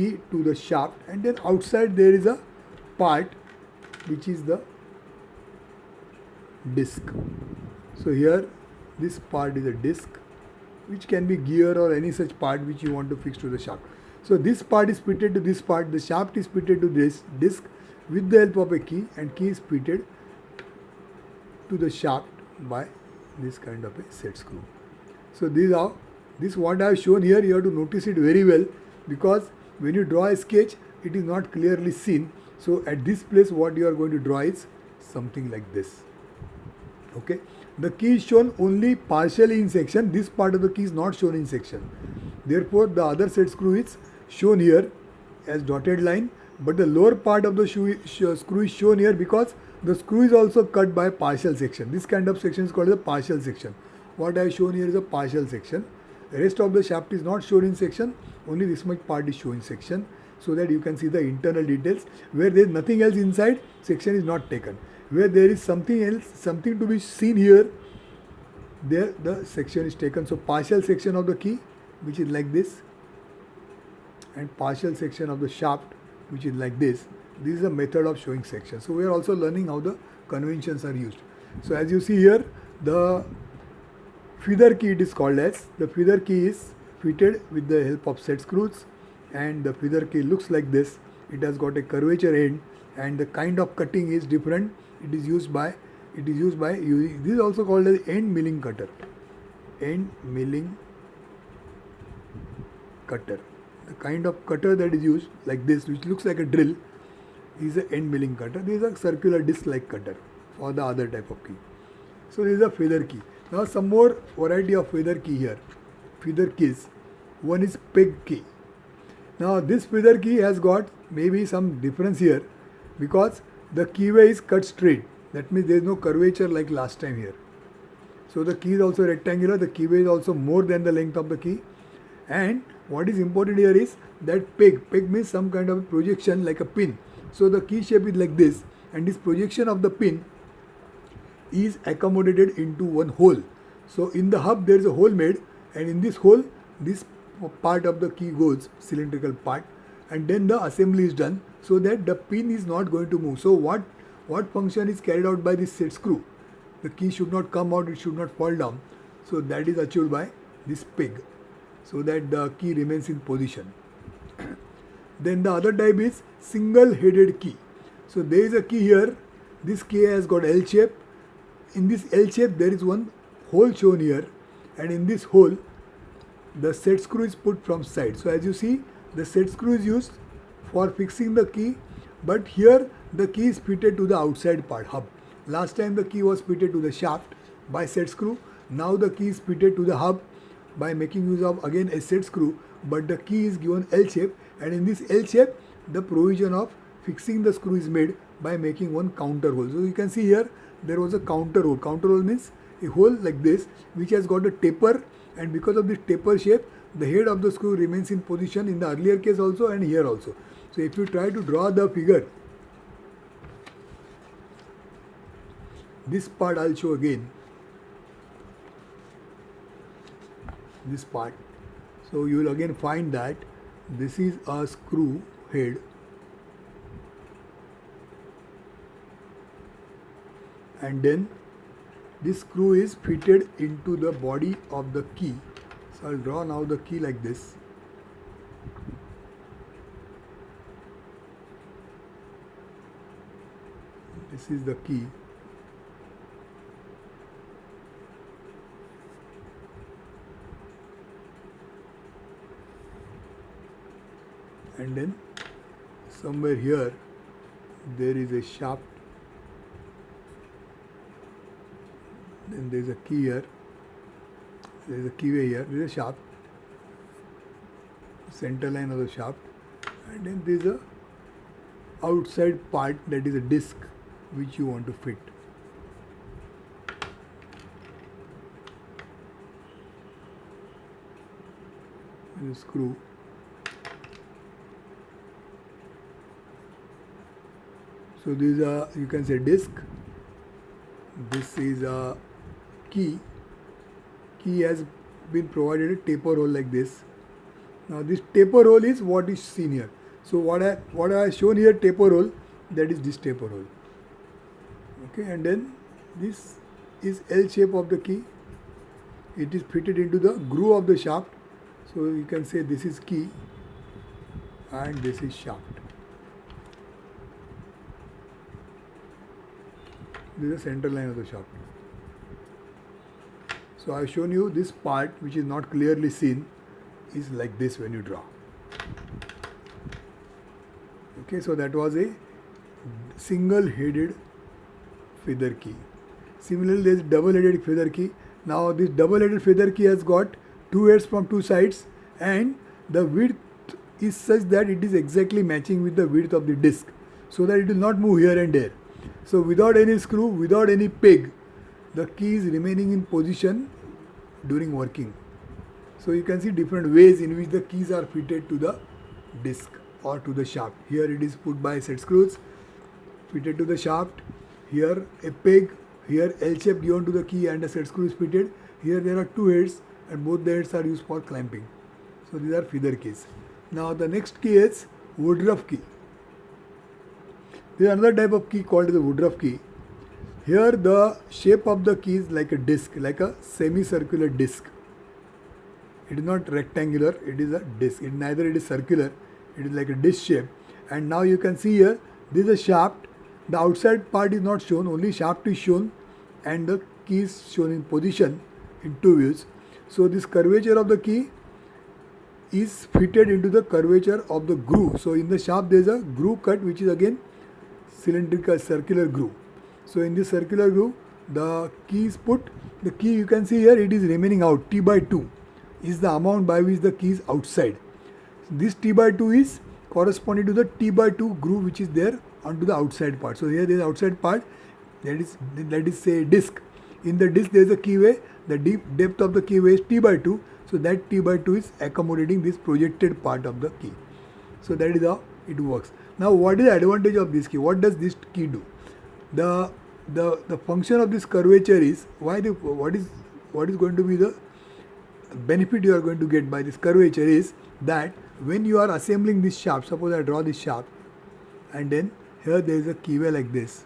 key to the shaft, and then outside there is a part which is the disc. So here this part is a disc which can be gear or any such part which you want to fix to the shaft. So this part is fitted to this part, the shaft is fitted to this disc with the help of a key, and key is fitted to the shaft by this kind of a set screw. So this what I have shown here, you have to notice it very well, because when you draw a sketch it is not clearly seen. So at this place what you are going to draw is something like this. Okay, the key is shown only partially in section. This part of the key is not shown in section. Therefore the other set screw is shown here as dotted line, but the lower part of the screw is shown here because the screw is also cut by partial section. This kind of section is called a partial section. What I have shown here is a partial section. The rest of the shaft is not shown in section, only this much part is shown in section, so that you can see the internal details. Where there is nothing else inside, section is not taken. Where there is something else, something to be seen here, there the section is taken. So partial section of the key, which is like this, and partial section of the shaft, which is like this. This is a method of showing section. So we are also learning how the conventions are used. So as you see here, the feather key it is called as. The feather key is fitted with the help of set screws, and the feather key looks like this. It has got a curvature end, and the kind of cutting is different. It is used by this is also called as end milling cutter. End milling cutter. The kind of cutter that is used like this, which looks like a drill, is an end milling cutter. This is a circular disc like cutter for the other type of key. So this is a feather key. Now some more variety of feather key here. Feather keys. One is peg key. Now this feather key has got maybe some difference here, because the keyway is cut straight. That means there is no curvature like last time here. So the key is also rectangular. The keyway is also more than the length of the key. And what is important here is that peg. Peg means some kind of projection like a pin. So the key shape is like this, and this projection of the pin is accommodated into one hole. So in the hub there is a hole made, and in this hole this part of the key goes, cylindrical part, and then the assembly is done so that the pin is not going to move. So what function is carried out by this set screw? The key should not come out, it should not fall down. So that is achieved by this peg, so that the key remains in position. Then the other type is single headed key. So there is a key here. This key has got L shape. In this L shape there is one hole shown here, and in this hole the set screw is put from side. So as you see, the set screw is used for fixing the key, but here the key is fitted to the outside part, hub. Last time the key was fitted to the shaft by set screw. Now the key is fitted to the hub by making use of again a set screw, but the key is given L shape, and in this L shape the provision of fixing the screw is made by making one counter hole. So you can see here there was a counter hole. Counter hole means a hole like this which has got a taper, and because of this taper shape the head of the screw remains in position in the earlier case also and here also. So if you try to draw the figure, this part I'll show again. This part. So you will again find that this is a screw head, and then this screw is fitted into the body of the key. So I'll draw now the key like this. This is the key. And then somewhere here there is a shaft, then there is a key here, there is a keyway here, there is a shaft, center line of the shaft, and then there is a outside part that is a disc which you want to fit. And a screw. So this is a, you can say, disc. This is a key. Key has been provided a taper hole like this. Now this taper hole is what is seen here. So what I have shown here, taper hole, that is this taper hole. Okay, and then this is L shape of the key. It is fitted into the groove of the shaft. So you can say this is key and this is shaft. This is the center line of the shaft. So I have shown you this part which is not clearly seen is like this when you draw. Okay, so that was a single headed feather key. Similarly, there is double headed feather key. Now this double headed feather key has got two heads from two sides, and the width is such that it is exactly matching with the width of the disc, so that it will not move here and there. So without any screw, without any peg, the key is remaining in position during working. So you can see different ways in which the keys are fitted to the disc or to the shaft. Here it is put by set screws, fitted to the shaft. Here a peg, here L shape given to the key and a set screw is fitted. Here there are two heads and both the heads are used for clamping. So these are feather keys. Now the next key is Woodruff key. There is another type of key called the Woodruff key. Here the shape of the key is like a disc, like a semicircular disc. It is not rectangular, it is a disc. Neither it is circular, it is like a disc shape. And now you can see here, this is a shaft. The outside part is not shown, only shaft is shown and the key is shown in position in two views. So this curvature of the key is fitted into the curvature of the groove. So in the shaft there is a groove cut which is again cylindrical circular groove. So in this circular groove the key is put. The key you can see here, it is remaining out. T by 2 is the amount by which the key is outside. This T by 2 is corresponding to the T by 2 groove which is there onto the outside part. So here there is outside part, that is say disc. In the disc there is a keyway. The depth of the keyway is T by 2. So that T by 2 is accommodating this projected part of the key. So that is how it works. Now what is the advantage of this key? What does this key do? The function of this curvature is what is going to be the benefit you are going to get by this curvature is that when you are assembling this shaft, suppose I draw this shaft and then here there is a keyway like this.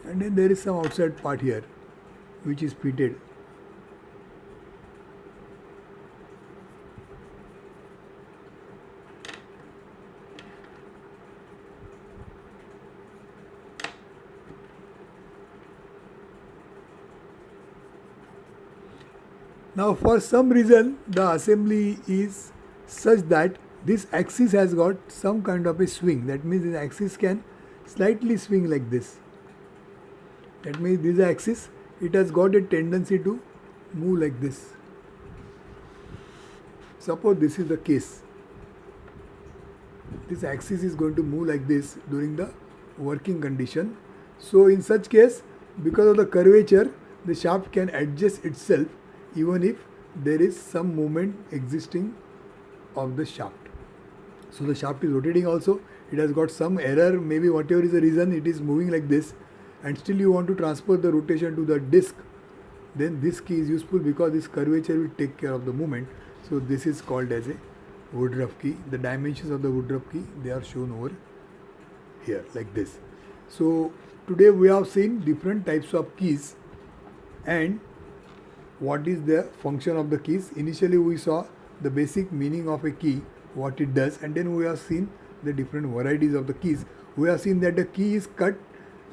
And then there is some outside part here which is fitted. Now for some reason the assembly is such that this axis has got some kind of a swing. That means this axis can slightly swing like this. That means this axis, it has got a tendency to move like this. Suppose this is the case. This axis is going to move like this during the working condition. So in such case, because of the curvature, the shaft can adjust itself even if there is some movement existing of the shaft. So the shaft is rotating also. It has got some error, maybe whatever is the reason, it is moving like this, and still you want to transfer the rotation to the disc. Then this key is useful because this curvature will take care of the movement. So this is called as a Woodruff key. The dimensions of the Woodruff key, they are shown over here like this. So today we have seen different types of keys and what is the function of the keys. Initially we saw the basic meaning of a key, what it does, and then we have seen the different varieties of the keys. We have seen that the key is cut,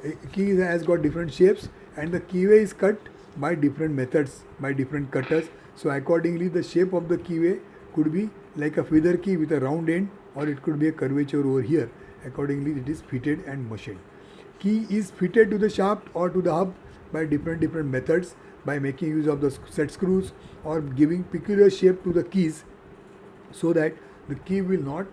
a key has got different shapes, and the keyway is cut by different methods, by different cutters. So accordingly the shape of the keyway could be like a feather key with a round end, or it could be a curvature over here. Accordingly it is fitted and machined. Key is fitted to the shaft or to the hub by different methods, by making use of the set screws or giving peculiar shape to the keys so that the key will not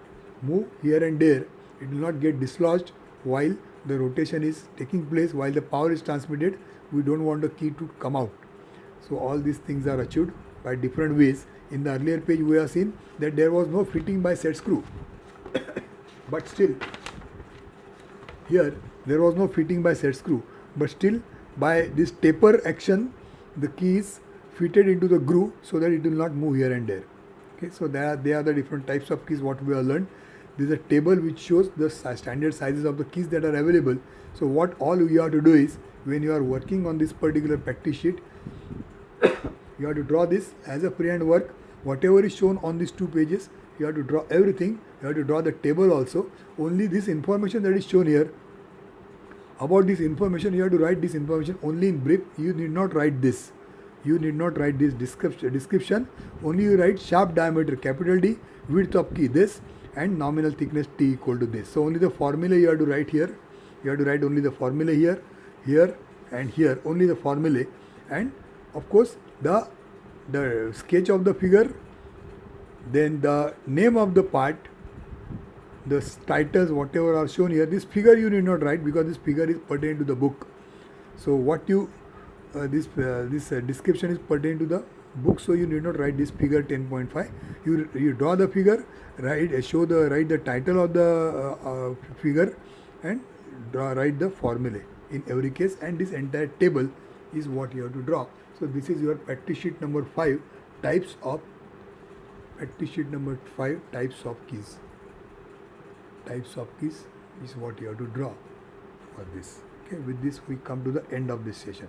move here and there. It will not get dislodged while the rotation is taking place, while the power is transmitted. We don't want the key to come out. So all these things are achieved by different ways. In the earlier page we have seen that there was no fitting by set screw but still here there was no fitting by set screw, but still by this taper action the key is fitted into the groove so that it will not move here and there. Okay, so they are the different types of keys what we have learned. This is a table which shows the standard sizes of the keys that are available. So what all you have to do is, when you are working on this particular practice sheet, you have to draw this as a freehand work. Whatever is shown on these 2 pages, you have to draw everything. You have to draw the table also. Only this information that is shown here, about this information, you have to write this information only in brief. You need not write this. You need not write this description. Only you write shaft diameter capital D, width of key this, and nominal thickness T equal to this. So only the formula you have to write here. You have to write only the formula here, here and here. Only the formula, and of course the sketch of the figure, then the name of the part, the titles, whatever are shown here. This figure you need not write because this figure is pertaining to the book. So what you this description is pertaining to the book, so you need not write this figure 10.5. You draw the figure, write the title of the figure, and write the formula in every case, and this entire table is what you have to draw. So this is your practice sheet number 5, types of keys. Types of keys is what you have to draw for this. Okay, with this we come to the end of this session.